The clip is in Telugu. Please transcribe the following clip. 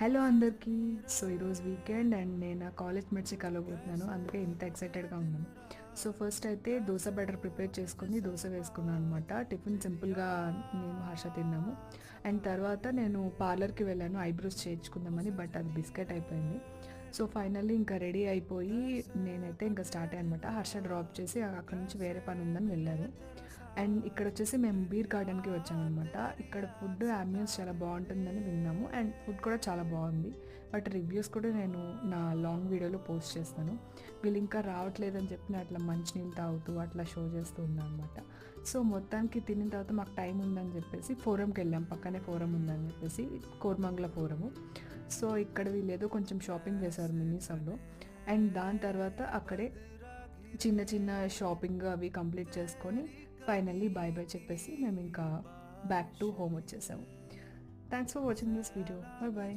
హలో అందరికీ. సో ఈరోజు వీకెండ్ అండ్ నేను నా కాలేజ్ మేట్స్ని కలవబోతున్నాను. అందుకే ఇంత ఎక్సైటెడ్గా ఉన్నాను. సో ఫస్ట్ అయితే దోశ బ్యాటర్ ప్రిపేర్ చేసుకొని దోశ వేసుకున్నాను అనమాట. టిఫిన్ సింపుల్గా నేను హర్ష తిన్నాము. అండ్ తర్వాత నేను పార్లర్కి వెళ్ళాను ఐబ్రోస్ చేయించుకుందామని, బట్ అది బిస్కెట్ అయిపోయింది. సో ఫైనల్లీ ఇంకా రెడీ అయిపోయి నేనైతే ఇంకా స్టార్ట్ అయ్యాను అనమాట. హర్ష డ్రాప్ చేసి అక్కడ నుంచి వేరే పని ఉందని వెళ్ళారు. అండ్ ఇక్కడ వచ్చేసి మేము బీర్ గార్డెన్కి వచ్చామన్నమాట. ఇక్కడ ఫుడ్ అంబియన్స్ చాలా బాగుంటుందని విన్నాము అండ్ ఫుడ్ కూడా చాలా బాగుంది. బట్ రివ్యూస్ కూడా నేను నా లాంగ్ వీడియోలో పోస్ట్ చేస్తాను. వీళ్ళు ఇంకా రావట్లేదని చెప్పి నేను అట్లా మంచినీళ్ళు తాగుతూ అట్లా షో చేస్తూ ఉన్నాను అనమాట. సో మొత్తానికి తినిన తర్వాత మాకు టైం ఉందని చెప్పేసి ఫోరంకి వెళ్ళాం. పక్కనే ఫోరం ఉందని చెప్పేసి, కోరమంగళ ఫోరము. సో ఇక్కడ వీళ్ళు ఏదో కొంచెం షాపింగ్ చేశారు మినీసంలో. అండ్ దాని తర్వాత అక్కడే చిన్న చిన్న షాపింగ్ అవి కంప్లీట్ చేసుకొని ఫైనల్లీ బాయ్ బాయ్ చెప్పేసి మేము ఇంకా బ్యాక్ టు హోమ్ వచ్చేసాము. Thanks for watching this video. Bye bye.